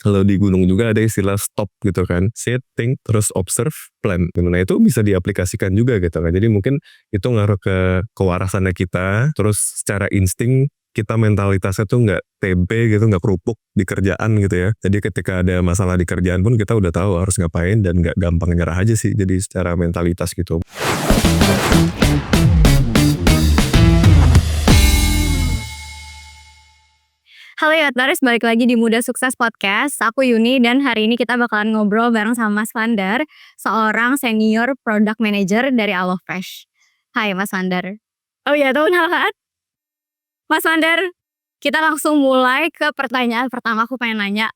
Kalau di gunung juga ada istilah stop gitu kan, sit, think, terus observe, plan. Nah itu bisa diaplikasikan juga gitu kan. Jadi mungkin itu ngaruh ke kewarasannya kita, terus secara insting kita mentalitasnya tuh nggak tempe gitu, nggak kerupuk di kerjaan gitu ya. Jadi ketika ada masalah di kerjaan pun kita udah tahu harus ngapain dan nggak gampang nyerah aja sih. Jadi secara mentalitas gitu. Halo Yotnaris, balik lagi di Muda Sukses Podcast. Aku Yuni dan hari ini kita bakalan ngobrol bareng sama Mas Vander, seorang senior product manager dari HelloFresh. Hai Mas Vander. Oh iya, tahu kenalan? Mas Vander, kita langsung mulai ke pertanyaan pertama. Aku pengen nanya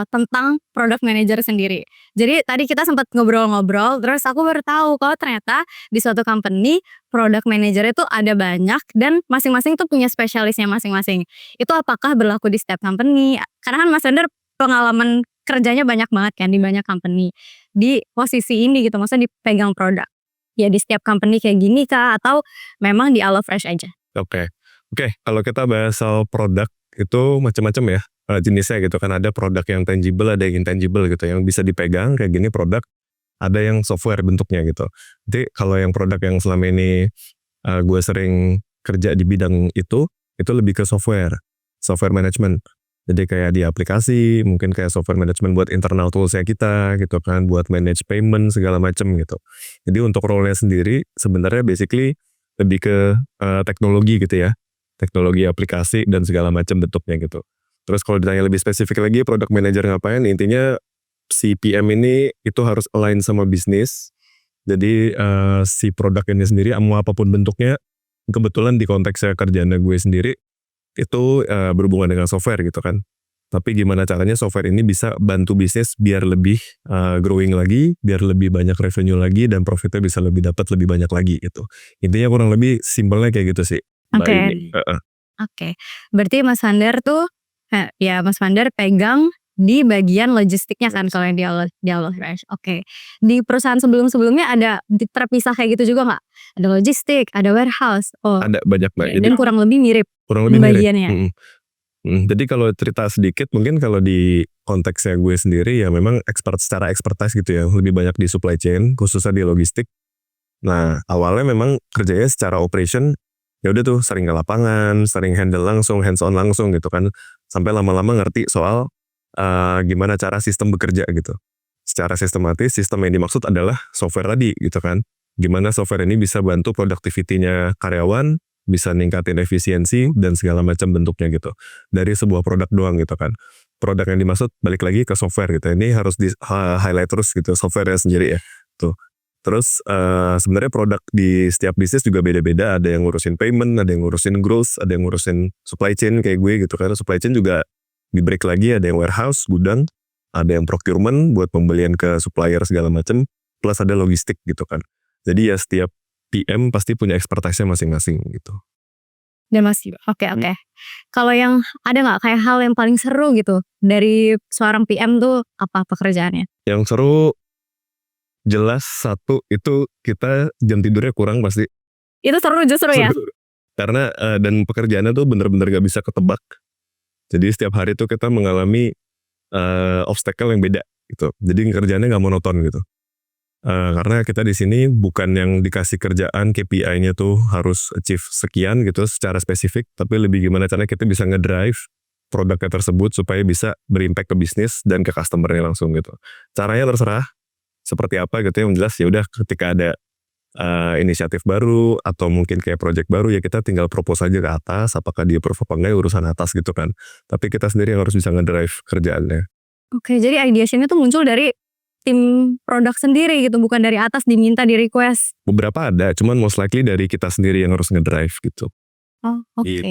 tentang product manager sendiri. Jadi tadi kita sempat ngobrol-ngobrol, terus aku baru tahu kalau ternyata di suatu company product manager itu ada banyak dan masing-masing tuh punya spesialisnya masing-masing. Itu apakah berlaku di setiap company? Karena kan Mas Vander pengalaman kerjanya banyak banget kan di banyak company. Di posisi ini gitu, maksudnya dipegang produk. Ya di setiap company kayak gini kah? Atau memang di HelloFresh aja? Oke, kalau kita bahas soal produk itu macam-macam ya jenisnya gitu kan. Ada produk yang tangible, ada yang intangible gitu, yang bisa dipegang kayak gini produk. Ada yang software bentuknya gitu. Jadi kalau yang produk yang selama ini gue sering kerja di bidang itu lebih ke software management. Jadi kayak di aplikasi, mungkin kayak software management buat internal toolsnya kita gitu kan, buat manage payment segala macam gitu. Jadi untuk role-nya sendiri sebenarnya basically lebih ke teknologi gitu ya, teknologi aplikasi dan segala macam bentuknya gitu. Terus kalau ditanya lebih spesifik lagi product manager ngapain, intinya si PM ini itu harus align sama bisnis. Jadi si produk ini sendiri mau apapun bentuknya, kebetulan di konteksnya kerjaan gue sendiri itu berhubungan dengan software gitu kan. Tapi gimana caranya software ini bisa bantu bisnis biar lebih growing lagi, biar lebih banyak revenue lagi dan profitnya bisa lebih dapat lebih banyak lagi gitu. Intinya kurang lebih simpelnya kayak gitu sih. Oke. Berarti Mas Vander tuh Mas Vander pegang di bagian logistiknya kan kalau yang di HelloFresh. Oke. Di perusahaan sebelum-sebelumnya ada terpisah kayak gitu juga nggak? Ada logistik, ada warehouse. Oh. Ada banyak Mbak. Dan kurang lebih mirip bagiannya. Jadi kalau cerita sedikit mungkin kalau di konteksnya gue sendiri ya memang secara expertise gitu ya, lebih banyak di supply chain khususnya di logistik. Nah awalnya memang kerjanya secara operation ya udah tuh sering ke lapangan, sering handle langsung, hands on langsung gitu kan, sampai lama-lama ngerti soal gimana cara sistem bekerja gitu. Secara sistematis sistem yang dimaksud adalah software tadi gitu kan. Gimana software ini bisa bantu productivity-nya karyawan, bisa ningkatin efisiensi dan segala macam bentuknya gitu. Dari sebuah produk doang gitu kan. Produk yang dimaksud balik lagi ke software gitu. Ini harus di highlight terus gitu software-nya sendiri ya. Tuh. Terus sebenarnya produk di setiap bisnis juga beda-beda. Ada yang ngurusin payment, ada yang ngurusin growth, ada yang ngurusin supply chain kayak gue gitu kan. Supply chain juga di break lagi, ada yang warehouse, gudang, ada yang procurement buat pembelian ke supplier segala macam, plus ada logistik gitu kan. Jadi ya setiap PM pasti punya expertise-nya masing-masing gitu. Dan masih oke. Kalau yang ada nggak kayak hal yang paling seru gitu dari seorang PM tuh apa pekerjaannya? Yang seru jelas satu itu kita jam tidurnya kurang pasti. Itu seru justru ya? Karena dan pekerjaannya tuh bener-bener gak bisa ketebak. Jadi setiap hari tuh kita mengalami obstacle yang beda gitu. Jadi kerjaannya gak monoton gitu. Karena kita di sini bukan yang dikasih kerjaan KPI-nya tuh harus achieve sekian gitu secara spesifik, tapi lebih gimana caranya kita bisa ngedrive produknya tersebut supaya bisa berimpact ke bisnis dan ke customer-nya langsung gitu. Caranya terserah seperti apa gitu, yang jelas ya udah ketika ada inisiatif baru atau mungkin kayak project baru ya kita tinggal propose aja ke atas, apakah dia approve apa enggak ya urusan atas gitu kan. Tapi kita sendiri yang harus bisa ngedrive kerjaannya. Oke, jadi ideasinya tuh muncul dari tim produk sendiri gitu, bukan dari atas diminta di request. Beberapa ada, cuman most likely dari kita sendiri yang harus ngedrive gitu. Oh, oke. Gitu.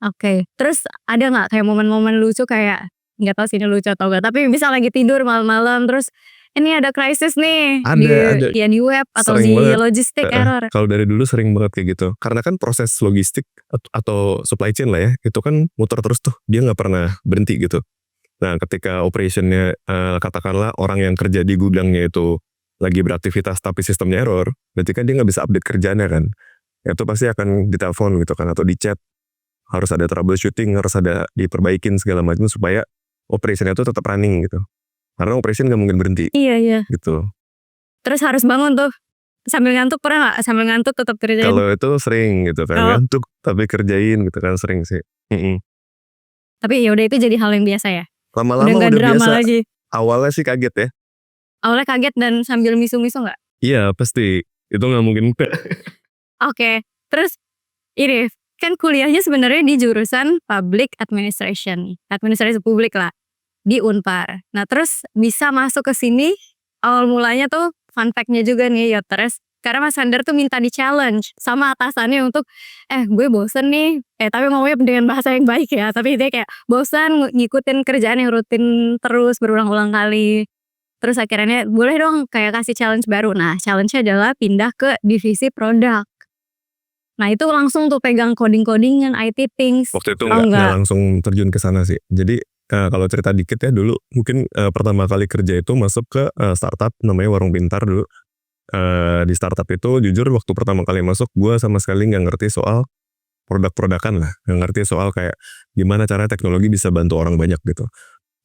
Oke, terus ada nggak kayak momen-momen lucu kayak nggak tahu sih ini lucu atau enggak, tapi misal lagi tidur malam-malam terus ini ada krisis nih Ada. di web atau Sering di banget. logistik error. Kalau dari dulu sering banget kayak gitu. Karena kan proses logistik atau supply chain lah ya, itu kan muter terus tuh, dia nggak pernah berhenti gitu. Nah ketika operationnya katakanlah orang yang kerja di gudangnya itu lagi beraktivitas tapi sistemnya error, berarti kan dia nggak bisa update kerjaannya kan. Itu pasti akan ditelepon gitu kan atau di chat. Harus ada troubleshooting, harus ada diperbaikin segala macam supaya operationnya tuh tetap running gitu. Karena operation nggak mungkin berhenti Iya. gitu. Terus harus bangun tuh. Sambil ngantuk pernah nggak? Sambil ngantuk tetap kerjain? Kalau itu sering gitu kan, Oh. ngantuk tapi kerjain gitu kan sering sih. Tapi ya udah itu jadi hal yang biasa ya? Lama-lama Udah udah nggak drama biasa. lagi? Awalnya sih kaget ya. Awalnya kaget dan sambil misu-misu nggak? Iya pasti, itu nggak mungkin enggak. Oke, terus ini kan kuliahnya sebenarnya di jurusan Public Administration, administrasi publik lah di Unpar. Nah terus bisa masuk ke sini awal mulanya tuh fun fact-nya juga nih Yotres, karena Mas Fander tuh minta di-challenge sama atasannya untuk gue bosen nih, tapi ngomongnya dengan bahasa yang baik ya, tapi dia kayak bosan ngikutin kerjaan yang rutin terus berulang-ulang kali. Terus akhirnya boleh dong kayak kasih challenge baru. Nah challenge-nya adalah pindah ke divisi produk. Nah itu langsung tuh pegang coding-codingan, IT things. Waktu itu Oh, nggak enggak. langsung terjun ke sana sih. Jadi kalau cerita dikit ya dulu mungkin pertama kali kerja itu masuk ke startup namanya Warung Pintar dulu. Di startup itu jujur waktu pertama kali masuk gue sama sekali nggak ngerti soal produk-produkan lah, nggak ngerti soal kayak gimana cara teknologi bisa bantu orang banyak gitu.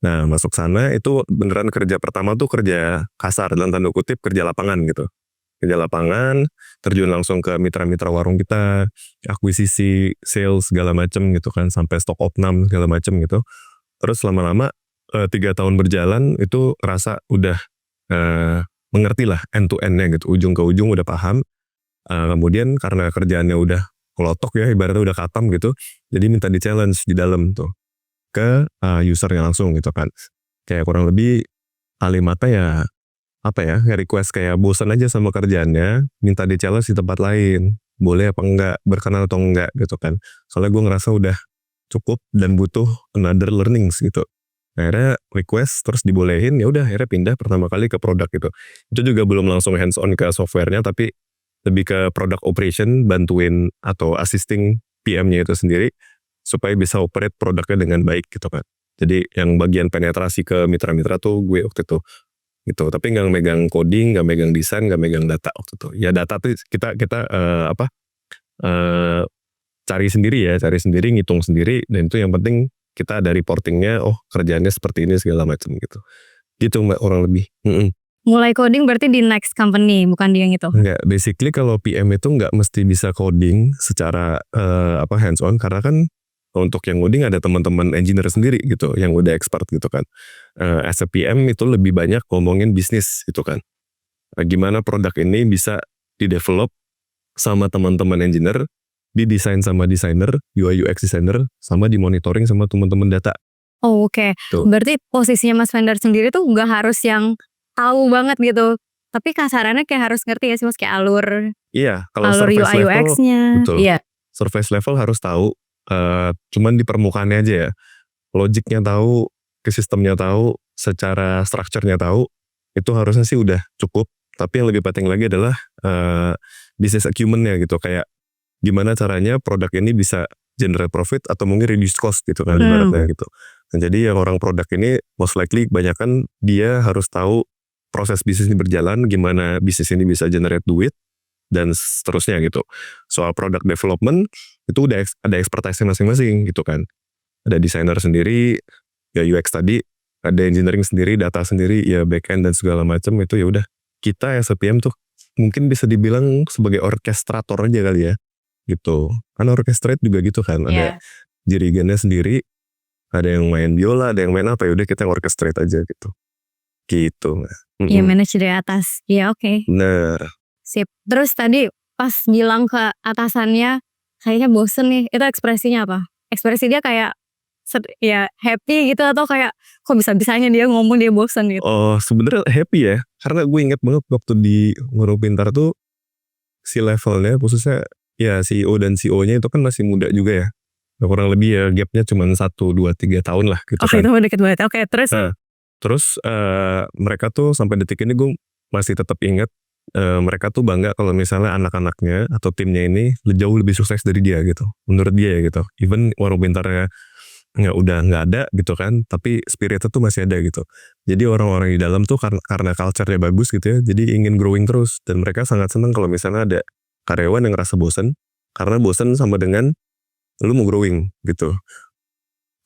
Nah masuk sana itu beneran kerja pertama tuh kerja kasar dalam tanda kutip kerja lapangan gitu. Kerja lapangan, terjun langsung ke mitra-mitra warung kita, akuisisi, sales segala macem gitu kan, sampai stok opnam segala macem gitu. Terus lama-lama 3 tahun berjalan itu ngerasa udah mengerti lah end to end-nya gitu, ujung ke ujung udah paham. Kemudian karena kerjaannya udah kelotok ya, ibaratnya udah katam gitu, jadi minta di challenge di dalam tuh ke usernya langsung gitu kan. Kayak kurang lebih kalimatnya ya apa ya, request kayak bosan aja sama kerjaannya, minta di challenge di tempat lain, boleh apa enggak, berkenan atau enggak gitu kan. Soalnya gue ngerasa udah cukup dan butuh another learnings gitu. Akhirnya request terus dibolehin, ya udah akhirnya pindah pertama kali ke produk gitu. Itu juga belum langsung hands on ke softwarenya, tapi lebih ke product operation, bantuin atau assisting PM-nya itu sendiri supaya bisa operate produknya dengan baik gitu kan. Jadi yang bagian penetrasi ke mitra-mitra tuh gue waktu itu gitu, tapi nggak megang coding, nggak megang desain, nggak megang data waktu itu. Ya data tuh kita cari sendiri, ngitung sendiri, dan itu yang penting kita ada reportingnya, oh kerjaannya seperti ini segala macam gitu. Gitu Mbak kurang lebih. Mulai coding berarti di next company, bukan di yang itu? Enggak, basically kalau PM itu nggak mesti bisa coding secara hands on, karena kan untuk yang coding ada teman-teman engineer sendiri gitu yang udah expert gitu kan. As a PM itu lebih banyak ngomongin bisnis gitu kan. Gimana produk ini bisa di-develop sama teman-teman engineer, didesain sama desainer, UI UX designer, sama dimonitoring sama teman-teman data. Oh, oke. Tuh. Berarti posisinya Mas Fander sendiri tuh nggak harus yang tahu banget gitu, tapi kasarannya kayak harus ngerti ya sih Mas, kayak alur Iya, kalau UI surface level, UX-nya. betul. Iya. Surface level harus tahu, cuman di permukaannya aja ya. Logiknya tahu, ke sistemnya tahu, secara structure-nya tahu, itu harusnya sih udah cukup. Tapi yang lebih penting lagi adalah business acumen-nya gitu, kayak gimana caranya produk ini bisa generate profit atau mungkin reduce cost gitu kan ibaratnya gitu. Dan jadi yang orang produk ini most likely kebanyakan dia harus tahu proses bisnis ini berjalan, gimana bisnis ini bisa generate duit, dan seterusnya gitu. Soal product development, itu udah ada expertise-nya masing-masing gitu kan. Ada desainer sendiri, ya UX tadi, ada engineering sendiri, data sendiri, ya backend dan segala macam itu ya udah. Kita as a PM tuh mungkin bisa dibilang sebagai orkestrator aja kali ya. Gitu. Kan orchestrate juga gitu kan, ada dirigennya sendiri, ada yang main biola, ada yang main apa, ya udah kita orchestrate aja gitu. Gitu. Iya, manage dari atas. Iya, oke. Bener. Sip. Terus tadi pas bilang ke atasannya kayaknya bosen nih, itu ekspresinya apa? Ekspresi dia kayak ya happy gitu atau kayak kok bisa-bisanya dia ngomong dia bosen gitu? Oh sebenarnya happy ya, karena gue inget banget waktu di Warung Pintar tuh si levelnya khususnya ya CEO dan CEO-nya itu kan masih muda juga ya. Nah, kurang lebih ya gapnya cuma 1, 2, 3 tahun lah gitu kan. Itu deket banget. Oke, terus? Terus mereka tuh sampai detik ini gue masih tetap ingat, mereka tuh bangga kalau misalnya anak-anaknya atau timnya ini jauh lebih sukses dari dia gitu. Menurut dia ya gitu. Even Warung Pintarnya udah nggak ada gitu kan, tapi spiritnya tuh masih ada gitu. Jadi orang-orang di dalam tuh karena culture-nya bagus gitu ya, jadi ingin growing terus, dan mereka sangat senang kalau misalnya ada karyawan yang ngerasa bosan, karena bosan sama dengan lu mau growing gitu.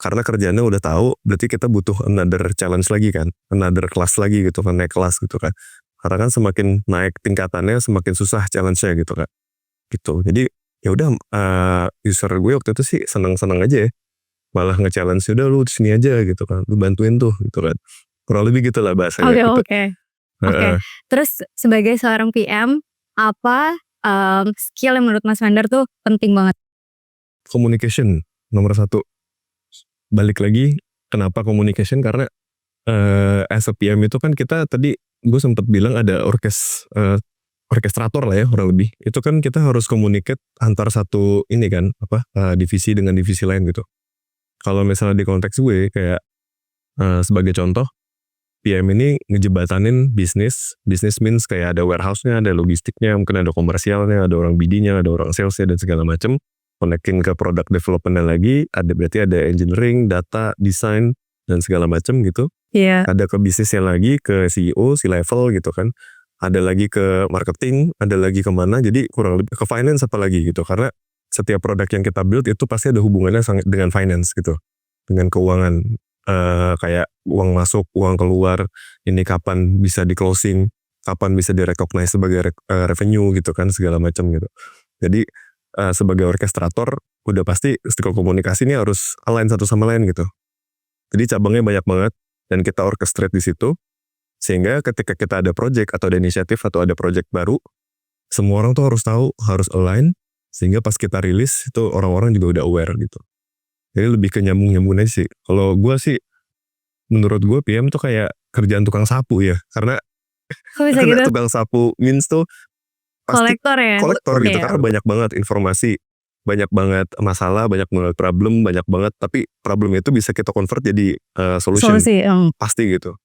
karena kerjaannya udah tahu, berarti kita butuh another challenge lagi kan, another class lagi gitu kan, naik kelas gitu kan. Karena kan semakin naik tingkatannya semakin susah challenge-nya gitu kan. Gitu. Jadi ya udah user gue waktu itu sih seneng-seneng aja ya. Malah nge-challenge, udah lu sini aja gitu kan, lu bantuin tuh gitu kan. Kurang lebih gitu lah bahasanya Oke, gitu. oke. Oke. Heeh. Terus sebagai seorang PM, apa skill yang menurut Mas Vander tuh penting banget? Communication nomor 1. Balik lagi, kenapa communication? Karena as a PM itu kan kita tadi gue sempet bilang ada orkestrator lah ya kurang lebih. Itu kan kita harus communicate antar satu ini kan divisi dengan divisi lain gitu. Kalau misalnya di konteks gue kayak sebagai contoh, PM ini ngejebatanin bisnis means kayak ada warehouse-nya, ada logistiknya, mungkin ada komersialnya, ada orang BD-nya, ada orang sales-nya dan segala macam. Connecting ke product development-nya lagi, berarti ada engineering, data, design dan segala macam gitu. Iya. Ada ke bisnisnya lagi, ke CEO, C-level gitu kan. Ada lagi ke marketing, ada lagi kemana, jadi kurang lebih ke finance apalagi gitu. Karena setiap produk yang kita build itu pasti ada hubungannya dengan finance gitu. Dengan keuangan, kayak uang masuk, uang keluar, ini kapan bisa di closing, kapan bisa di-recognize sebagai revenue gitu kan, segala macam gitu. Jadi sebagai orkestrator, udah pasti skill komunikasi ini harus align satu sama lain gitu. Jadi cabangnya banyak banget, dan kita orchestrate di situ, sehingga ketika kita ada project atau ada inisiatif atau ada project baru, semua orang tuh harus tahu, harus align, sehingga pas kita rilis itu orang-orang juga udah aware gitu. Jadi lebih ke nyambung-nyambung aja sih. Kalau gue sih, menurut gue PM tuh kayak kerjaan tukang sapu ya, karena Kok bisa gitu? tukang sapu means tuh pasti Kolektor ya? kolektor gitu, Iya. karena banyak banget informasi, banyak banget masalah, banyak banget problem, banyak banget, tapi problem itu bisa kita convert jadi solution. Solusi. Pasti gitu.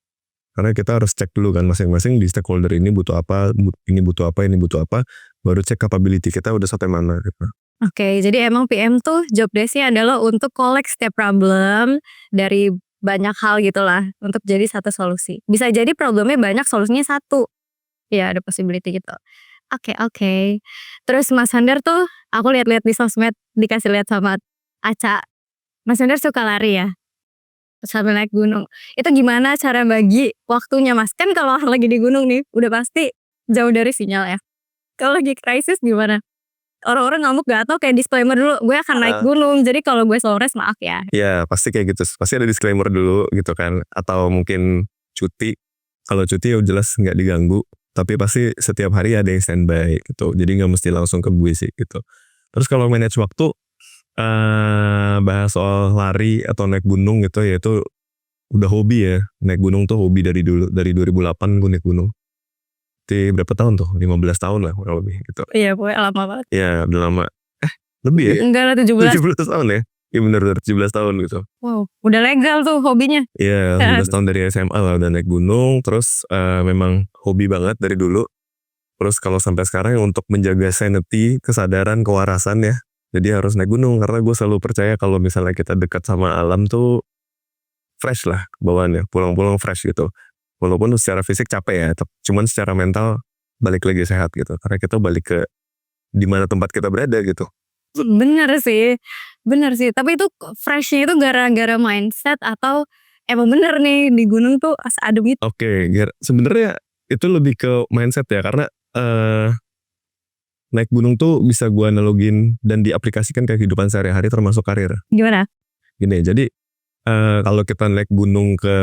Karena kita harus cek dulu kan masing-masing di stakeholder ini butuh apa, ini butuh apa, ini butuh apa, baru cek capability kita udah sampai mana gitu. Oke, jadi emang PM tuh job desk-nya adalah untuk collect setiap problem dari banyak hal gitulah untuk jadi satu solusi. Bisa jadi problemnya banyak, solusinya satu. Ya ada possibility gitu. Oke. Terus Mas Vander tuh aku lihat-lihat di sosmed dikasih lihat sama Aca. Mas Vander suka lari ya? Sambil naik gunung. Itu gimana cara bagi waktunya Mas? Kan kalau lagi di gunung nih udah pasti jauh dari sinyal ya. Kalau lagi krisis gimana? Orang-orang ngamuk gak atau kayak disclaimer dulu, gue akan naik gunung, jadi kalau gue slow rest maaf ya. Ya pasti kayak gitu, pasti ada disclaimer dulu gitu kan, atau mungkin cuti. Kalau cuti ya jelas nggak diganggu, tapi pasti setiap hari ada yang standby gitu, jadi nggak mesti langsung ke gue sih gitu. Terus kalau manage waktu, bahas soal lari atau naik gunung gitu ya, itu udah hobi ya. Naik gunung tuh hobi dari dulu, dari 2008 gue naik gunung. Berapa tahun tuh? 15 tahun lah kurang lebih gitu. Iya pokoknya lama banget. Ya udah lama. Lebih ya? Enggak lah 17. 17 tahun ya? Iya bener 17 tahun gitu. Wow, udah legal tuh hobinya. Iya 17 tahun dari SMA lah udah naik gunung. Terus memang hobi banget dari dulu. Terus kalau sampai sekarang untuk menjaga sanity, kesadaran, kewarasan ya, jadi harus naik gunung. Karena gue selalu percaya kalau misalnya kita dekat sama alam tuh fresh lah bawaannya, pulang-pulang fresh gitu. Walaupun secara fisik capek ya, cuman secara mental balik lagi sehat gitu. Karena kita balik ke di mana tempat kita berada gitu. Bener sih. Tapi itu freshnya itu gara-gara mindset atau emang bener nih di gunung tuh adem itu? Oke, sebenarnya itu lebih ke mindset ya, karena naik gunung tuh bisa gue analogin dan diaplikasikan ke kehidupan sehari-hari termasuk karir. Gimana? Gini, jadi kalau kita naik gunung ke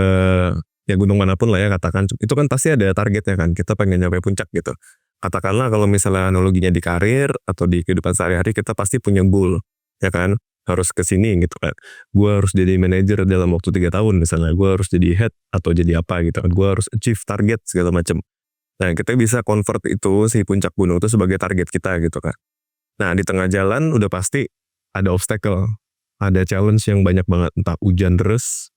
ya gunung manapun lah ya katakan, itu kan pasti ada targetnya kan, kita pengen nyampe puncak gitu. Katakanlah kalau misalnya analoginya di karir atau di kehidupan sehari-hari, kita pasti punya goal, ya kan, harus ke sini gitu kan. Gue harus jadi manajer dalam waktu 3 tahun misalnya, gue harus jadi head atau jadi apa gitu kan, gue harus achieve target segala macam. Nah kita bisa convert itu si puncak gunung itu sebagai target kita gitu kan. Nah di tengah jalan udah pasti ada obstacle, ada challenge yang banyak banget, entah hujan deras,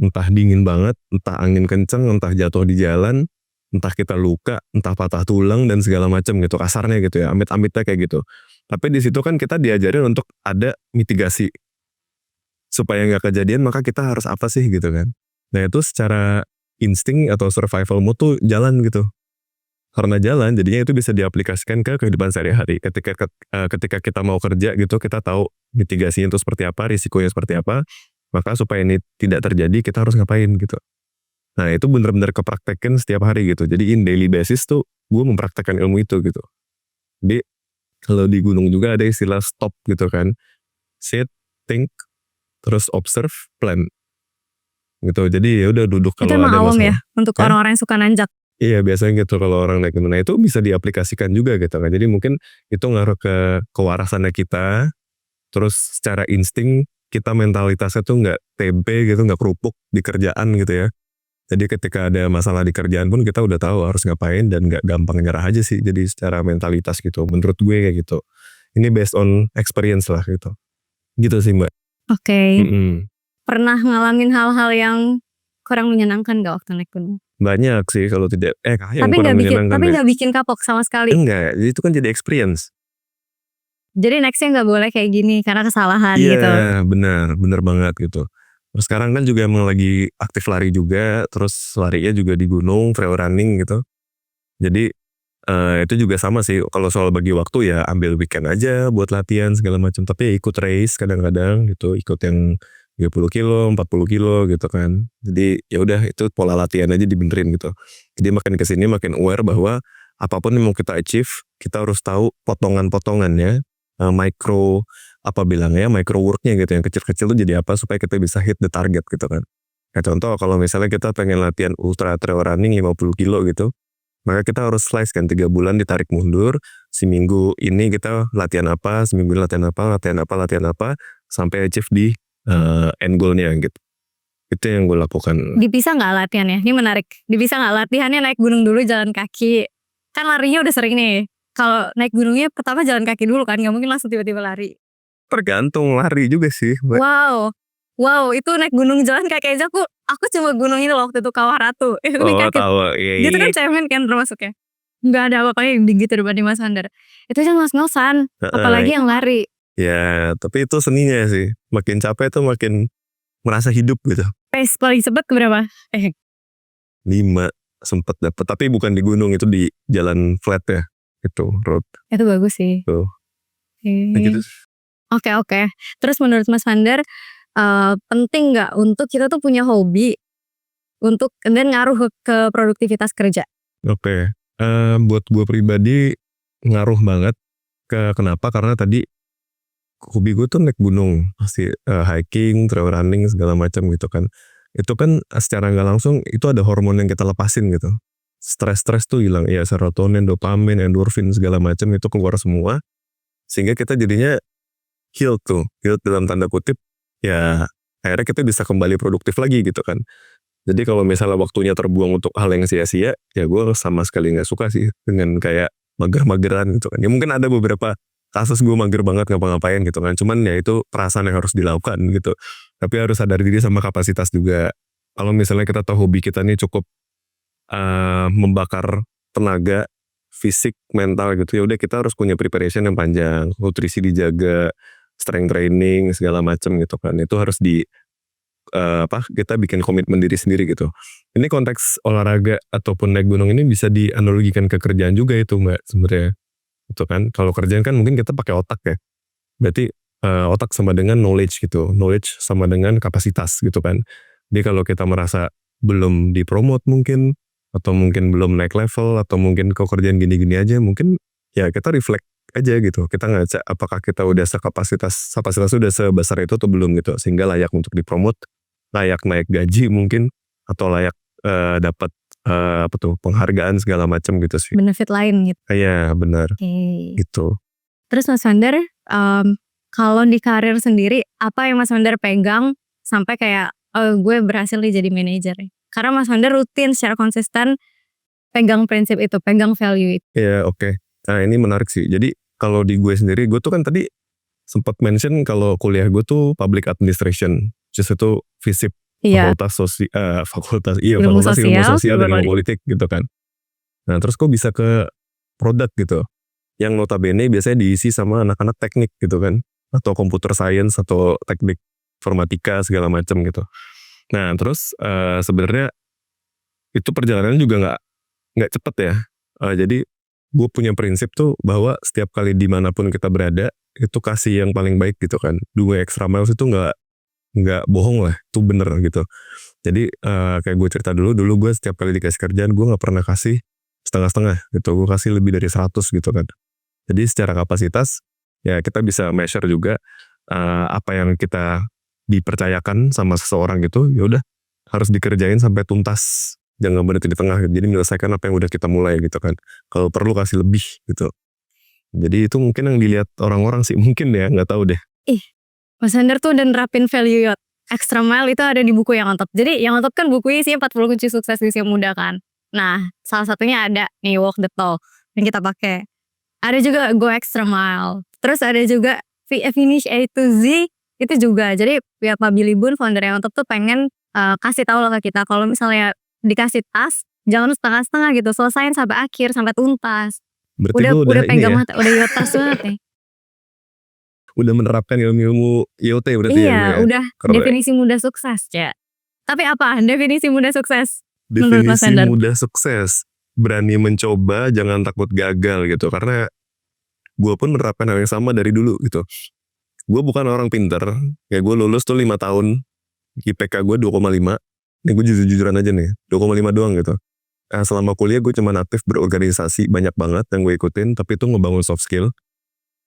entah dingin banget, entah angin kenceng, entah jatuh di jalan, entah kita luka, entah patah tulang dan segala macam gitu, kasarnya gitu ya, amit-amitnya kayak gitu. Tapi di situ kan kita diajarin untuk ada mitigasi. Supaya nggak kejadian maka kita harus apa sih gitu kan. Nah itu secara insting atau survival mode tuh jalan gitu. Karena jalan jadinya itu bisa diaplikasikan ke kehidupan sehari-hari. Ketika kita mau kerja gitu, kita tahu mitigasinya itu seperti apa, risikonya seperti apa. Maka supaya ini tidak terjadi kita harus ngapain gitu. Nah itu bener-bener kepraktekin setiap hari gitu. Jadi in daily basis tuh gue mempraktekkan ilmu itu gitu. Jadi kalau di gunung juga ada istilah stop gitu kan. Sit, think, terus observe, plan. Gitu. Jadi ya udah duduk Itu kalau emang ada awam ya masalah. untuk Hah? orang-orang yang suka nanjak. Iya biasanya gitu kalau orang naik gunung. Nah itu bisa diaplikasikan juga gitu kan. Jadi mungkin itu ngaruh ke kewarasannya kita. Terus secara insting kita mentalitasnya tuh nggak tempe gitu, nggak kerupuk di kerjaan gitu ya. Jadi ketika ada masalah di kerjaan pun kita udah tahu harus ngapain dan nggak gampang nyerah aja sih. Jadi secara mentalitas gitu. Menurut gue kayak gitu. Ini based on experience lah gitu. Gitu sih Mbak. Oke. Mm-mm. Pernah ngalamin hal-hal yang kurang menyenangkan gak waktu naik gunung? Banyak sih kalau tidak yang Tapi kurang nggak bikin, menyenangkan tapi ya. nggak bikin kapok sama sekali. Enggak, jadi itu kan jadi experience. Jadi nextnya nggak boleh kayak gini karena kesalahan Iya gitu. benar banget gitu. Terus sekarang kan juga emang lagi aktif lari juga, terus larinya juga di gunung, trail running gitu. Jadi itu juga sama sih, kalau soal bagi waktu ya ambil weekend aja buat latihan segala macam. Tapi ya ikut race kadang-kadang gitu, ikut yang 30 kilo, 40 kilo gitu kan. Jadi ya udah itu pola latihan aja dibenerin gitu. Jadi makin kesini makin aware bahwa apapun yang mau kita achieve, kita harus tahu potongan-potongannya, micro apa bilangnya micro worknya gitu yang kecil-kecil tuh jadi apa supaya kita bisa hit the target gitu kan. Kayak contoh kalau misalnya kita pengen latihan ultra trail running 50 kilo gitu, maka kita harus slice kan 3 bulan ditarik mundur, seminggu ini kita latihan apa, seminggu ini latihan apa, sampai achieve di end goalnya gitu. Itu yang gue lakukan. Dipisah nggak latihannya? Ini menarik. Dipisah nggak latihannya naik gunung dulu jalan kaki? Kan larinya udah sering nih. Kalau naik gunungnya pertama jalan kaki dulu kan, nggak mungkin langsung tiba-tiba lari. Tergantung lari juga sih. Wow, itu naik gunung jalan kaki aja aku cuma gunung ini loh waktu itu Kawah Ratu. Itu naik Oh kaki. tahu, iya. Dia tuh kan cemen kan termasuknya. Nggak ada apa-apanya yang gitu dibanding Mas Fander. Itu aja ngos-ngosan, apalagi yang lari. Ya, tapi itu seninya sih. Makin capek tuh makin merasa hidup gitu. Pace paling cepet keberapa? 5 sempet dapet, tapi bukan di gunung, itu di jalan flat ya. Itu road. Itu bagus sih. Tuh. Oke. Nah gitu. Oke. Terus menurut Mas Fander, penting nggak untuk kita tuh punya hobi untuk dan ngaruh ke produktivitas kerja? Oke. Buat gue pribadi ngaruh banget. Kenapa? Karena tadi hobi gue tuh naik gunung, pasti hiking, trail running segala macam gitu kan. Itu kan secara nggak langsung itu ada hormon yang kita lepasin gitu. Stres tuh hilang, ya serotonin, dopamin, endorfin segala macam itu keluar semua. Sehingga kita jadinya healed dalam tanda kutip. Ya akhirnya kita bisa kembali produktif lagi gitu kan. Jadi kalau misalnya waktunya terbuang untuk hal yang sia-sia, ya gue sama sekali nggak suka sih dengan kayak mager-mageran gitu kan. Ya mungkin ada beberapa kasus gue mager banget ngapa-ngapain gitu kan. Cuman ya itu perasaan yang harus dilakukan gitu. Tapi harus sadar diri sama kapasitas juga. Kalau misalnya kita tahu hobi kita nih cukup membakar tenaga, fisik, mental gitu, ya udah kita harus punya preparation yang panjang, nutrisi dijaga, strength training segala macam gitu kan. Itu harus kita bikin komitmen diri sendiri gitu. Ini konteks olahraga ataupun naik gunung ini bisa dianalogikan ke kerjaan juga itu Mbak sebenarnya. Itu kan kalau kerjaan kan mungkin kita pakai otak ya. Berarti otak sama dengan knowledge gitu. Knowledge sama dengan kapasitas gitu kan. Jadi kalau kita merasa belum dipromot mungkin atau mungkin belum naik level atau mungkin kok kerjaan gini-gini aja, mungkin ya kita reflect aja gitu. Kita ngaca apakah kita udah kapasitas udah sebesar itu atau belum gitu sehingga layak untuk dipromot, layak naik gaji mungkin atau layak dapat penghargaan segala macam gitu sih. Benefit lain gitu. Iya benar. Oke. Gitu. Terus Mas Fander, kalau di karir sendiri apa yang Mas Fander pegang sampai kayak gue berhasil nih jadi manajer? Karena Mas Fander rutin secara konsisten pegang prinsip itu, pegang value itu. Iya oke. Nah ini menarik sih. Jadi kalau di gue sendiri, gue tuh kan tadi sempat mention kalau kuliah gue tuh public administration, just itu FISIP, Iya. fakultas Ilmu ilmu sosial sosial dan sama ilmu politik gitu kan. Nah terus kok bisa ke produk gitu, yang notabene biasanya diisi sama anak-anak teknik gitu kan, atau computer science atau teknik informatika segala macam gitu. Nah terus sebenarnya itu perjalanannya juga nggak cepet ya. Jadi gue punya prinsip tuh bahwa setiap kali dimanapun kita berada itu kasih yang paling baik gitu kan. 2 extra miles itu nggak nggak bohong lah, itu bener gitu. Jadi kayak gue cerita dulu gue setiap kali dikasih kerjaan gue nggak pernah kasih setengah-setengah gitu, gue kasih lebih dari 100 gitu kan. Jadi secara kapasitas ya kita bisa measure juga apa yang kita dipercayakan sama seseorang gitu, ya udah harus dikerjain sampai tuntas, jangan berhenti di tengah. Jadi menyelesaikan apa yang udah kita mulai gitu kan. Kalau perlu kasih lebih gitu. Jadi itu mungkin yang dilihat orang-orang sih, mungkin ya, nggak tahu deh. Mas Fander tuh udah nerapin value YOT. Extra Mile itu ada di buku Yang On Top. Jadi Yang On Top kan bukunya isinya 40 kunci sukses di usia muda kan. Nah, salah satunya ada nih Walk the Talk yang kita pakai. Ada juga Go Extra Mile. Terus ada juga Finish A to Z itu juga. Jadi ya Pak Billy Boon, founder Yang On Top tuh pengen kasih tahu loh ke kita kalau misalnya dikasih tas jangan setengah-setengah gitu, selesain sampai akhir, sampai tuntas. Berarti Udah gue udah ini pegang ya, mata, udah yotas banget nih. udah menerapkan ilmu-ilmu IoT berarti ya gue Iya, ya. udah Keren. definisi muda sukses, ya. Tapi apa definisi muda sukses? Menurut Mas Definisi Fander? mudah sukses, berani mencoba, jangan takut gagal gitu. Karena gue pun menerapkan hal yang sama dari dulu gitu. Gue bukan orang pinter, kayak gue lulus tuh 5 tahun, IPK gue 2,5. Ini gue jujur-jujuran aja nih, 2,5 doang gitu. Selama kuliah gue cuma aktif berorganisasi banyak banget yang gue ikutin, tapi itu ngebangun soft skill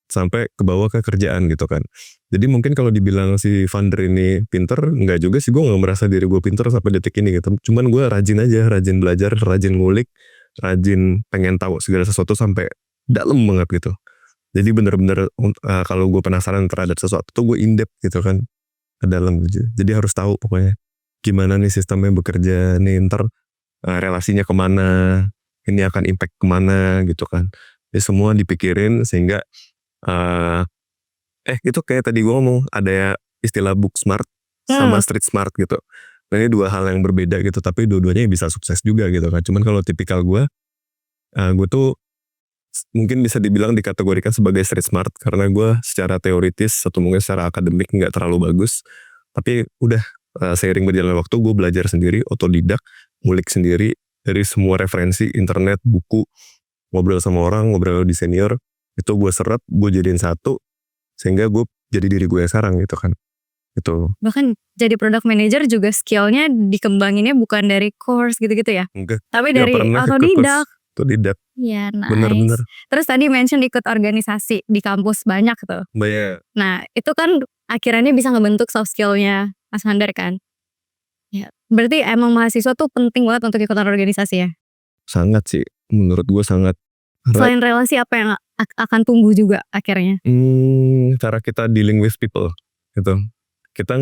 sampai ke bawah ke kerjaan gitu kan. Jadi mungkin kalau dibilang si founder ini pinter, enggak juga sih, gue gak merasa diri gue pinter sampai detik ini gitu. Cuman gue rajin aja, rajin belajar, rajin ngulik, rajin pengen tahu segala sesuatu sampai dalam banget gitu. Jadi bener-bener kalau gue penasaran terhadap sesuatu tuh gue in depth gitu kan, ke dalam gitu. Jadi harus tahu pokoknya gimana nih sistemnya bekerja nih, ntar relasinya kemana, ini akan impact kemana gitu kan. Jadi semua dipikirin sehingga itu kayak tadi gue ngomong ada istilah book smart sama street smart gitu. Nah ini dua hal yang berbeda gitu, tapi dua-duanya bisa sukses juga gitu kan. Cuman kalau tipikal gue tuh mungkin bisa dibilang dikategorikan sebagai street smart karena gue secara teoritis atau mungkin secara akademik nggak terlalu bagus. Tapi udah seiring berjalan waktu gue belajar sendiri, otodidak, ngulik sendiri dari semua referensi internet, buku, ngobrol sama orang, ngobrol di senior, itu gue serap, gue jadiin satu, sehingga gue jadi diri gue yang sekarang gitu kan. Itu. Bahkan jadi product manager juga skillnya dikembanginnya bukan dari course gitu-gitu ya? Enggak. Tapi dari otodidak. Otodidak. Iya, nice. Bener-bener. Terus tadi mention ikut organisasi di kampus banyak tuh. Banyak. Nah itu kan akhirnya bisa ngebentuk soft skillnya Mas Fander kan? Ya, berarti emang mahasiswa tuh penting banget untuk ikutan organisasi ya? Sangat sih, menurut gue sangat. Selain relasi apa yang akan tumbuh juga akhirnya? Cara kita dealing with people gitu. Kita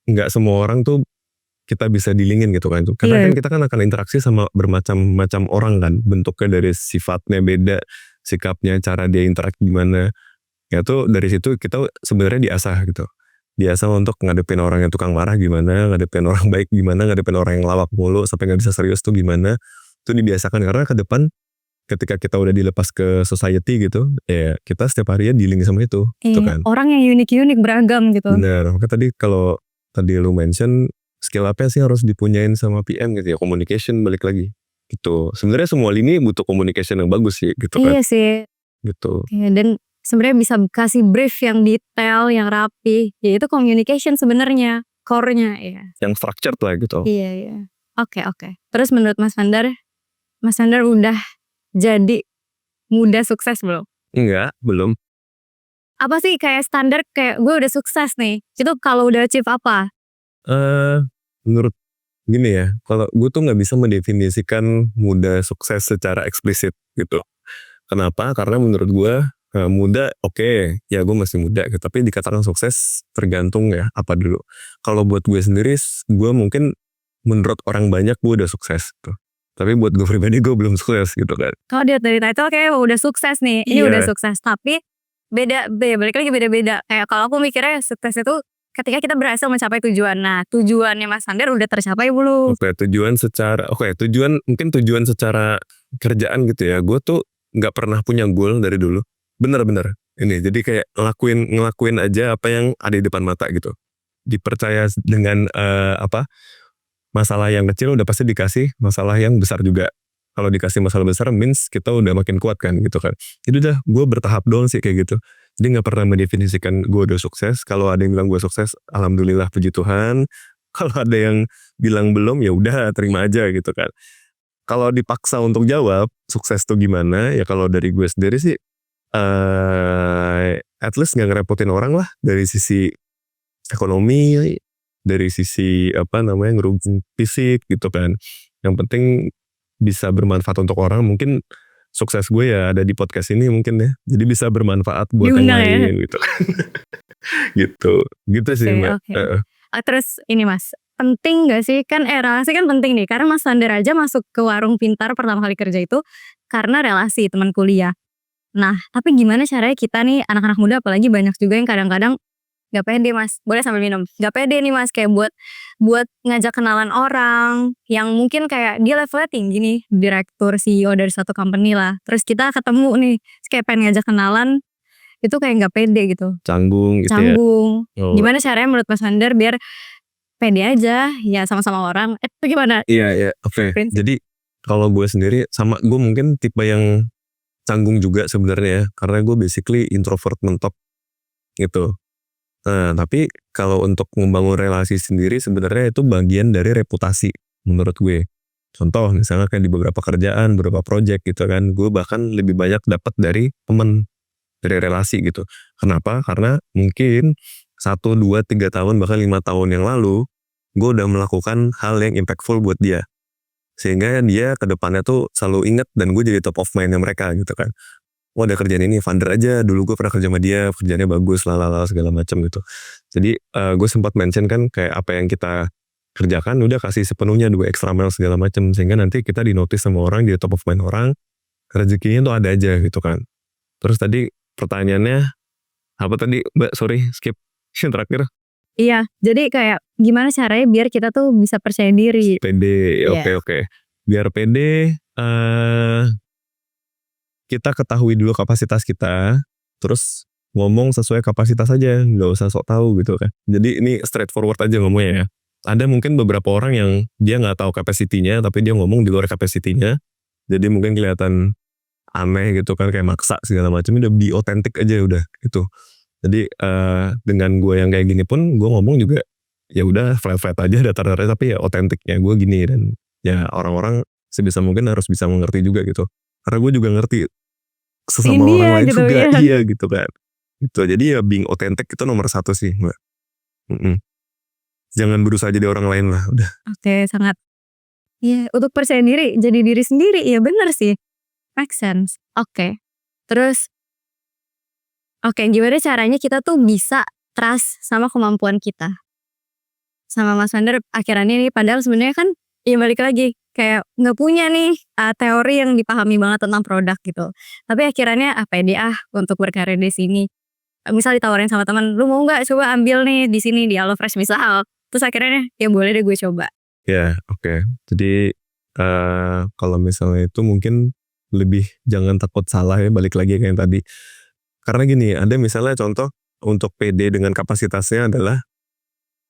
nggak semua orang tuh kita bisa dealingin gitu kan. Karena kan kita kan akan interaksi sama bermacam-macam orang kan. Bentuknya dari sifatnya beda, sikapnya, cara dia interaksi gimana. Ya tuh dari situ kita sebenarnya diasah gitu. Diasah untuk ngadepin orang yang tukang marah gimana, ngadepin orang baik gimana, ngadepin orang yang lawak mulu sampai nggak bisa serius tuh gimana. Itu dibiasakan karena ke depan ketika kita udah dilepas ke society gitu, ya kita setiap harinya dealing sama itu, gitu kan. Orang yang unik-unik beragam gitu. Benar, makanya kalau tadi lu mention skill apa sih harus dipunyain sama PM gitu ya, communication balik lagi. Gitu. Sebenarnya semua lini butuh communication yang bagus sih, gitu kan. Iya sih. Gitu. Dan sebenarnya bisa kasih brief yang detail, yang rapi, ya itu communication sebenarnya, core-nya ya. Yang structured lah gitu. Iya. Oke. Terus menurut Mas Fander udah jadi muda sukses belum? Enggak, belum. Apa sih kayak standar kayak gue udah sukses nih? Itu kalau udah achieve apa? Menurut gini ya, kalau gue tuh nggak bisa mendefinisikan muda sukses secara eksplisit gitu. Kenapa? Karena menurut gue muda oke, ya gue masih muda gitu. Tapi dikatakan sukses tergantung ya apa dulu. Kalau buat gue sendiri, gue mungkin menurut orang banyak gue udah sukses gitu. Tapi buat gue pribadi gue belum sukses gitu kan. Kalau dilihat dari title kayak udah sukses nih, ini udah sukses. Tapi balik lagi beda-beda. Kayak kalau aku mikirnya sukses itu ketika kita berhasil mencapai tujuan. Nah tujuannya Mas Fander udah tercapai belum? Tujuan secara kerjaan gitu ya. Gue tuh gak pernah punya goal dari dulu. Bener-bener. Ini jadi kayak ngelakuin aja apa yang ada di depan mata gitu. Dipercaya dengan masalah yang kecil udah pasti dikasih masalah yang besar juga. Kalau dikasih masalah besar means kita udah makin kuat kan gitu kan. Jadi udah gue bertahap doang sih kayak gitu. Jadi nggak pernah mendefinisikan gue udah sukses. Kalau ada yang bilang gue sukses, alhamdulillah puji Tuhan. Kalau ada yang bilang belum, ya udah terima aja gitu kan. Kalau dipaksa untuk jawab sukses tuh gimana, ya kalau dari gue sendiri sih at least nggak ngerepotin orang lah dari sisi ekonomi, dari sisi ngerugiin fisik gitu kan. Yang penting bisa bermanfaat untuk orang. Mungkin sukses gue ya ada di podcast ini mungkin ya. Jadi bisa bermanfaat buat yang Diundang ya? lain gitu. Gitu sih Mbak. Oke. Terus ini Mas, penting gak sih kan relasi kan penting nih karena Mas Vander aja masuk ke warung pintar pertama kali kerja itu karena relasi teman kuliah. Nah tapi gimana caranya kita nih anak-anak muda apalagi banyak juga yang kadang-kadang gak pede Mas, boleh sambil minum, gak pede nih Mas kayak buat ngajak kenalan orang yang mungkin kayak dia levelnya tinggi nih, direktur CEO dari satu company lah, terus kita ketemu nih terus kayak pengen ngajak kenalan itu kayak gak pede gitu, Canggung gitu ya. canggung. Oh. Gimana caranya menurut Mas Vander biar pede aja ya sama-sama orang, itu gimana? Iya oke. Prinsip. Jadi kalau gue sendiri sama gue mungkin tipe yang canggung juga sebenarnya ya, karena gue basically introvert mentok gitu. Nah tapi kalau untuk membangun relasi sendiri sebenarnya itu bagian dari reputasi menurut gue. Contoh misalnya kayak di beberapa kerjaan, beberapa project gitu kan, gue bahkan lebih banyak dapat dari temen, dari relasi gitu. Kenapa? Karena mungkin 1, 2, 3 tahun bahkan 5 tahun yang lalu gue udah melakukan hal yang impactful buat dia. Sehingga dia ke depannya tuh selalu inget dan gue jadi top of mind-nya mereka gitu kan. Wah ada kerjaan ini, Vander aja dulu gue pernah kerja sama dia, kerjanya bagus, lalala segala macam gitu. Jadi gue sempat mention kan kayak apa yang kita kerjakan udah kasih sepenuhnya 2 extra mile segala macam. Sehingga nanti kita dinotis sama orang, dia top of mind orang, rezekinya tuh ada aja gitu kan. Terus tadi pertanyaannya, apa tadi Mbak? Sorry skip yang terakhir. Iya, jadi kayak gimana caranya biar kita tuh bisa percaya diri. Pede, Iya. oke. Biar pede, kita ketahui dulu kapasitas kita, terus ngomong sesuai kapasitas aja, nggak usah sok tahu gitu kan. Jadi ini straightforward aja ngomongnya ya. Ada mungkin beberapa orang yang dia nggak tahu capacity-nya, tapi dia ngomong di luar capacity-nya. Jadi mungkin kelihatan aneh gitu kan, kayak maksa segala macam. Udah be authentic aja udah gitu. Jadi dengan gue yang kayak gini pun, gue ngomong juga ya udah flat aja, datar-datar tapi ya authenticnya gue gini, dan ya orang-orang sebisa mungkin harus bisa mengerti juga gitu. Karena gue juga ngerti sesama Ini orang ya lain gitu juga, ya. iya gitu kan. Gitu. Jadi ya being authentic itu nomor 1 sih Mbak. Jangan berusaha jadi orang lain lah udah. Oke, sangat. Iya, untuk percaya diri, jadi diri sendiri, iya bener sih. Make sense. Oke. Terus, gimana caranya kita tuh bisa trust sama kemampuan kita? Sama Mas Vander akhirannya nih, padahal sebenarnya kan ya balik lagi kayak nggak punya nih teori yang dipahami banget tentang produk gitu. Tapi akhirannya pede untuk berkarir di sini. Misal ditawarin sama teman, lu mau nggak coba ambil nih di sini di HelloFresh misal. Terus akhirnya ya boleh deh gue coba. Ya oke. Jadi kalau misalnya itu mungkin lebih jangan takut salah ya, balik lagi kayak yang tadi. Karena gini, ada misalnya contoh untuk pede dengan kapasitasnya adalah,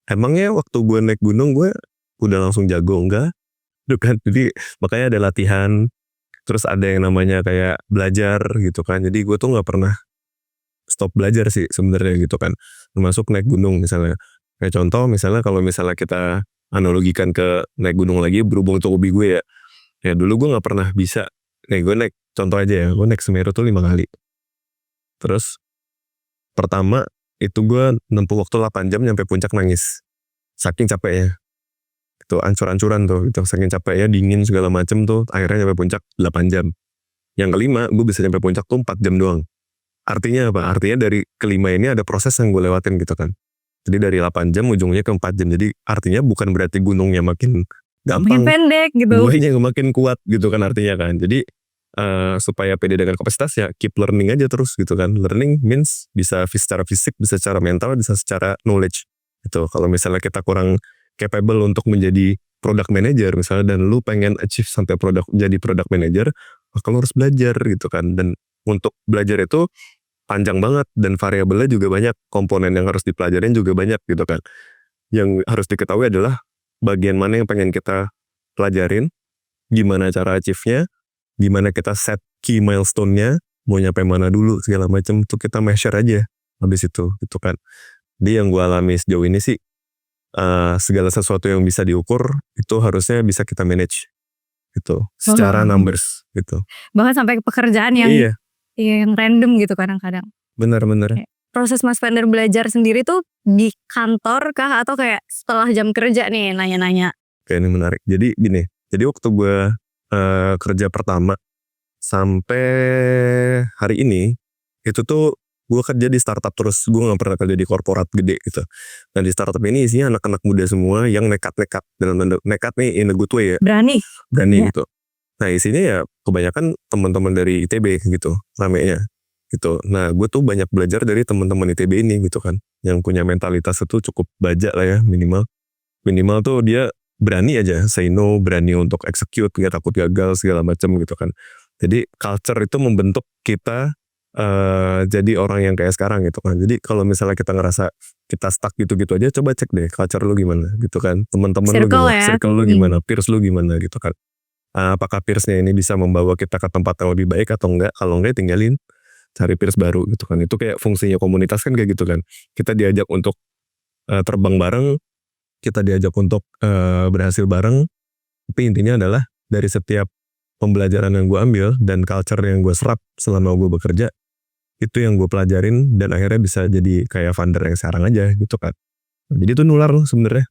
emangnya waktu gue naik gunung gue udah langsung jago? Enggak. Gitu kan. Jadi makanya ada latihan, terus ada yang namanya kayak belajar gitu kan. Jadi gue tuh nggak pernah stop belajar sih sebenarnya gitu kan. Termasuk naik gunung misalnya. Kayak contoh misalnya kalau misalnya kita analogikan ke naik gunung lagi, berhubung itu hobi gue ya. Ya dulu gue nggak pernah bisa. Gue naik contoh aja ya, gue naik Semeru tuh 5 kali. Terus pertama itu gue nempuh waktu 8 jam nyampe puncak nangis. Saking capeknya. Itu ancur-ancuran tuh gitu. Saking capeknya, dingin segala macem tuh, akhirnya nyampe puncak 8 jam. Yang kelima gue bisa nyampe puncak tuh 4 jam doang. Artinya apa? Artinya dari kelima ini ada proses yang gue lewatin gitu kan. Jadi dari 8 jam ujungnya ke 4 jam. Jadi artinya bukan berarti gunungnya makin Makin gampang, pendek gitu. guanya makin kuat gitu kan artinya kan. Jadi supaya pede dengan kapasitas ya keep learning aja terus gitu kan. Learning means bisa secara fisik, bisa secara mental, bisa secara knowledge gitu. Kalau misalnya kita kurang capable untuk menjadi product manager misalnya, dan lu pengen achieve sampai jadi product manager, maka lu harus belajar gitu kan. Dan untuk belajar itu panjang banget dan variabelnya juga banyak, komponen yang harus dipelajarin juga banyak gitu kan. Yang harus diketahui adalah bagian mana yang pengen kita pelajarin, gimana cara achieve-nya, gimana kita set key milestone-nya, mau nyampe mana dulu segala macam tuh kita measure aja habis itu gitu kan. Jadi yang gue alami sejauh ini sih segala sesuatu yang bisa diukur itu harusnya bisa kita manage gitu secara Wow. numbers gitu. Bahkan sampai pekerjaan yang Iya, yang random gitu kadang-kadang. benar-benar. Kayak proses Mas Vander belajar sendiri tuh di kantor kah atau kayak setelah jam kerja nih nanya-nanya? Kayak ini menarik. Jadi gini, jadi waktu gue kerja pertama sampai hari ini itu tuh gue kerja di startup terus, gue nggak pernah kerja di korporat gede gitu. Nah di startup ini isinya anak-anak muda semua yang nekat-nekat, dalam tanda nekat nih in a good way ya, Berani. berani Iya. gitu. Nah isinya ya kebanyakan teman-teman dari ITB gitu ramenya gitu. Nah gue tuh banyak belajar dari teman-teman ITB ini gitu kan, yang punya mentalitas itu cukup baja lah ya, minimal tuh dia berani aja say no, berani untuk execute, nggak takut gagal segala macam gitu kan. Jadi culture itu membentuk kita jadi orang yang kayak sekarang gitu kan. Jadi kalau misalnya kita ngerasa kita stuck gitu-gitu aja, coba cek deh culture lu gimana gitu kan, teman-teman lu Circle gimana, ya. circle lu gimana, peers lu gimana gitu kan. Apakah peersnya ini bisa membawa kita ke tempat yang lebih baik atau enggak? Kalau enggak tinggalin, cari peers baru gitu kan. Itu kayak fungsinya komunitas kan kayak gitu kan. Kita diajak untuk terbang bareng, kita diajak untuk berhasil bareng. Tapi intinya adalah dari setiap pembelajaran yang gue ambil dan culture yang gue serap selama gue bekerja, itu yang gue pelajarin dan akhirnya bisa jadi kayak founder yang sekarang aja gitu kan. Jadi itu nular loh sebenarnya.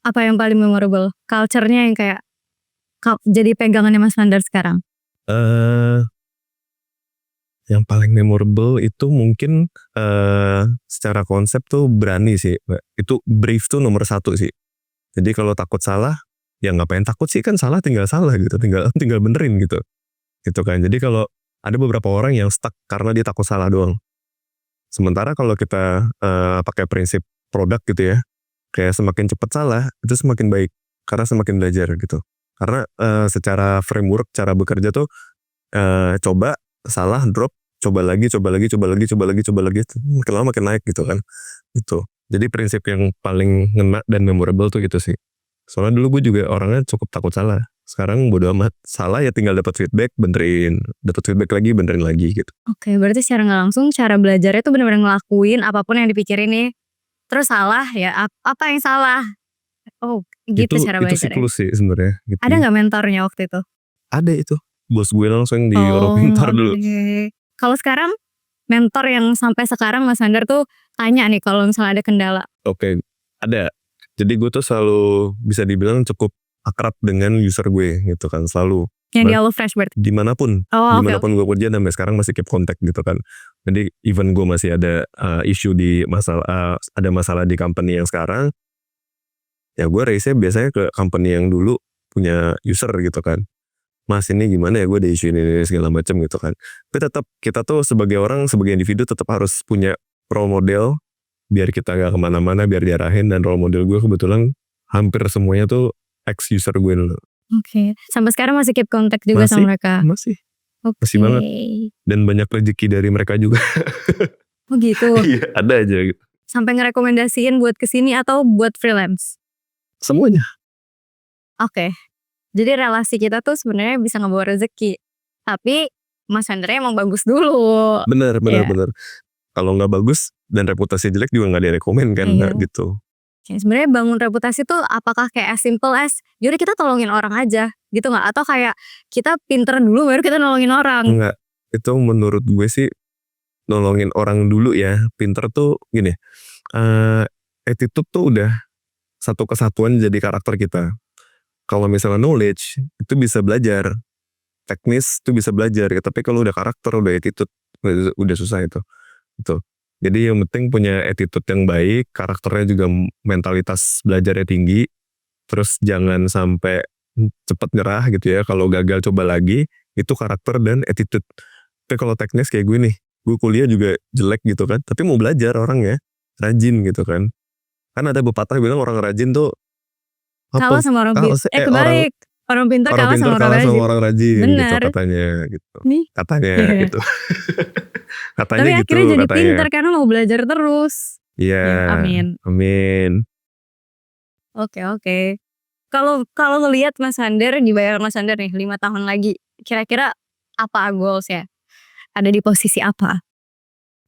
Apa yang paling memorable? Culture-nya yang kayak jadi pegangannya Mas Vander sekarang? eh yang paling memorable itu mungkin secara konsep tuh berani sih, Mbak. Itu brief tuh nomor 1 sih. Jadi kalau takut salah, ya ngapain takut sih, kan salah gitu, tinggal benerin gitu. Gitu kan. Jadi kalau ada beberapa orang yang stuck karena dia takut salah doang. Sementara kalau kita pakai prinsip produk gitu ya, kayak semakin cepat salah itu semakin baik karena semakin belajar gitu. Karena secara framework cara bekerja tuh coba, salah, drop, coba lagi, makin lama makin naik gitu kan. Gitu. Jadi prinsip yang paling ngena dan memorable tuh gitu sih. Soalnya dulu gue juga orangnya cukup takut salah. Sekarang bodo amat, salah ya tinggal dapat feedback, benerin, dapat feedback lagi, benerin lagi gitu. Oke, berarti secara nggak langsung cara belajarnya tuh benar-benar ngelakuin apapun yang dipikirin nih. Terus salah ya apa yang salah? Oh, gitu cara Itu belajarnya. siklus sih sebenarnya gitu. Ada nggak mentornya waktu itu? Ada itu. Bos gue langsung di orang Oh, pintar dulu. oke. Kalau sekarang mentor yang sampai sekarang Mas Vander tuh tanya nih kalau misalnya ada kendala. Oke, ada. Jadi gue tuh selalu bisa dibilang cukup akrab dengan user gue gitu kan, selalu. Yang di HelloFresh berarti? Dimanapun Oh, oke. dimanapun gue kerja sampai sekarang masih keep kontak gitu kan. Jadi even gue masih ada issue di ada masalah di company yang sekarang, ya gue raise-nya biasanya ke company yang dulu punya user gitu kan. Mas ini gimana ya, gue ada isu ini segala macam gitu kan. Tapi tetap kita tuh sebagai orang, sebagai individu tetap harus punya role model biar kita gak kemana-mana, biar diarahin. Dan role model gue kebetulan hampir semuanya tuh ex user gue dulu. Oke. Sampai sekarang masih keep kontak juga Masih, sama mereka. masih Oke. banget. Dan banyak rezeki dari mereka juga. Oh gitu. Iya, ada aja gitu. Sampai ngerekomendasiin buat kesini atau buat freelance? Semuanya. Oke. Jadi relasi kita tuh sebenarnya bisa ngebawa rezeki. Tapi Mas Vandernya emang bagus dulu. Bener. Iya. Kalau nggak bagus dan reputasi jelek juga nggak direkomend kan, Iya. gitu. Oke, sebenarnya bangun reputasi tuh apakah kayak as simple as yaudah kita tolongin orang aja gitu nggak? Atau kayak kita pinter dulu baru kita nolongin orang? Enggak. Itu menurut gue sih nolongin orang dulu ya. Pinter tuh gini, attitude tuh udah satu kesatuan jadi karakter kita. Kalau misalnya knowledge itu bisa belajar, teknis itu bisa belajar, tapi kalau udah karakter, udah attitude, udah susah itu. Jadi yang penting punya attitude yang baik, karakternya juga mentalitas belajarnya tinggi, terus jangan sampai cepat nyerah gitu ya. Kalau gagal coba lagi, itu karakter dan attitude. Tapi kalau teknis kayak gue nih, gue kuliah juga jelek gitu kan, tapi mau belajar orangnya, rajin gitu kan. Kan ada pepatah bilang orang rajin tuh Kalah sama orang pintar. Kebalik. Orang pintar orang kalah pintar sama orang kalah rajin. sama orang rajin gitu Benar. katanya gitu. Nih. Katanya gitu. Katanya Tapi gitu akhirnya jadi katanya. pintar karena mau belajar terus. Iya. Ya, amin. Oke. Kalau ngelihat Mas Vander, di bayangan Mas Vander nih 5 tahun lagi, kira-kira apa goals ya? ada di posisi apa?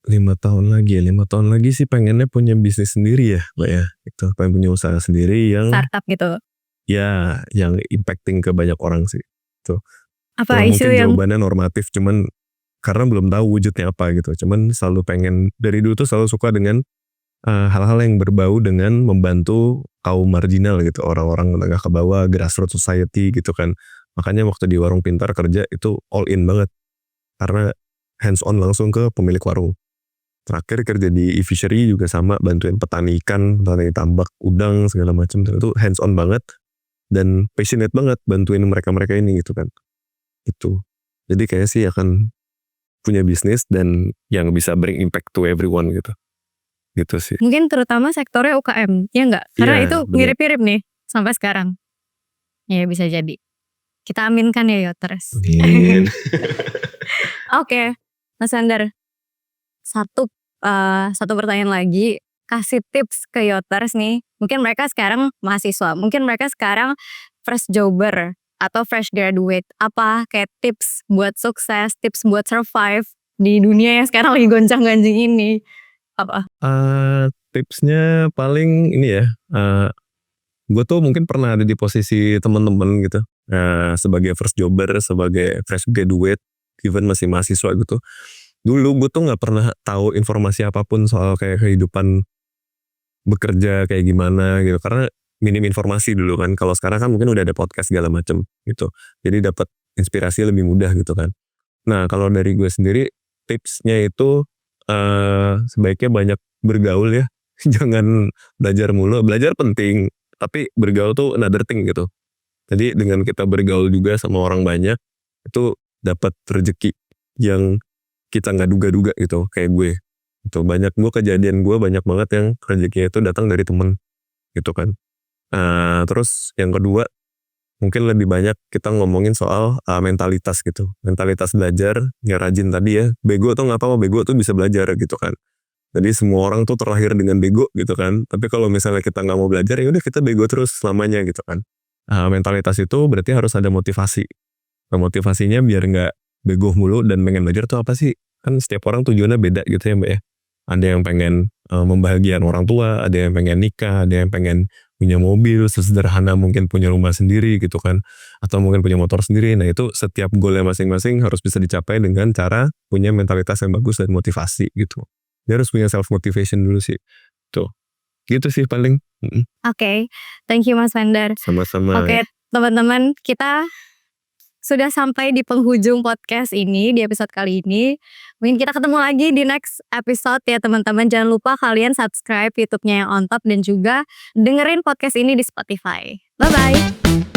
5 tahun lagi ya, 5 tahun lagi sih pengennya punya bisnis sendiri ya Mbak ya, gitu. Pengen punya usaha sendiri yang Startup gitu. ya yang impacting ke banyak orang sih, tuh. Apa Mungkin isu yang jawabannya normatif cuman karena belum tahu wujudnya apa gitu, cuman selalu pengen dari dulu tuh selalu suka dengan hal-hal yang berbau dengan membantu kaum marginal gitu, orang-orang menengah ke bawah, grassroots society gitu kan. Makanya waktu di Warung Pintar kerja itu all in banget, karena hands on langsung ke pemilik warung. Terakhir kerja di e-fishery juga sama, bantuin petani ikan, petani tambak, udang segala macam, itu hands on banget dan passionate banget bantuin mereka-mereka ini gitu kan. Itu. Jadi kayaknya sih akan punya bisnis dan yang bisa bring impact to everyone gitu. Gitu sih. mungkin terutama sektornya UKM, ya nggak? Karena Iya, itu bener. mirip-mirip nih sampai sekarang. Ya bisa jadi. Kita aminkan ya Yoters. Amin. Oke, Mas Sander. Satu pertanyaan lagi, kasih tips ke Yoters nih. Mungkin mereka sekarang mahasiswa, mungkin mereka sekarang fresh jobber atau fresh graduate. Apa kayak tips buat sukses, tips buat survive di dunia yang sekarang lagi goncang-ganjing ini? Apa? Tipsnya paling ini ya, gue tuh mungkin pernah ada di posisi temen-temen gitu, sebagai first jobber, sebagai fresh graduate, even masih mahasiswa gitu. Dulu gue tuh nggak pernah tahu informasi apapun soal kayak kehidupan bekerja kayak gimana gitu, karena minim informasi dulu kan. Kalau sekarang kan mungkin udah ada podcast segala macem gitu, jadi dapat inspirasi lebih mudah gitu kan. Nah kalau dari gue sendiri tipsnya itu sebaiknya banyak bergaul ya, jangan belajar mulu. Belajar penting, tapi bergaul tuh another thing gitu. Jadi dengan kita bergaul juga sama orang banyak, itu dapat rezeki yang kita nggak duga-duga gitu, kayak gue. Itu kejadian gue banyak banget yang rezekinya itu datang dari temen gitu kan. Terus yang kedua, mungkin lebih banyak kita ngomongin soal mentalitas gitu. Mentalitas belajar, ya rajin tadi ya. Bego tuh nggak apa-apa, bego tuh bisa belajar gitu kan. Jadi semua orang tuh terlahir dengan bego gitu kan. Tapi kalau misalnya kita nggak mau belajar, ya udah kita bego terus selamanya gitu kan. Mentalitas itu berarti harus ada motivasi. Nah, motivasinya biar nggak bego mulu dan pengen belajar tuh apa sih? Kan setiap orang tujuannya beda gitu ya Mbak ya. Ada yang pengen membahagiakan orang tua, ada yang pengen nikah, ada yang pengen punya mobil, sesederhana mungkin punya rumah sendiri gitu kan. Atau mungkin punya motor sendiri. Nah itu setiap goalnya masing-masing harus bisa dicapai dengan cara punya mentalitas yang bagus dan motivasi gitu. Dia harus punya self motivation dulu sih. Tuh. Gitu sih paling. Oke, thank you Mas Sander. Sama-sama. Oke, teman-teman, kita sudah sampai di penghujung podcast ini, di episode kali ini. Mungkin kita ketemu lagi di next episode ya teman-teman. Jangan lupa kalian subscribe YouTube-nya yang on top dan juga dengerin podcast ini di Spotify. Bye-bye.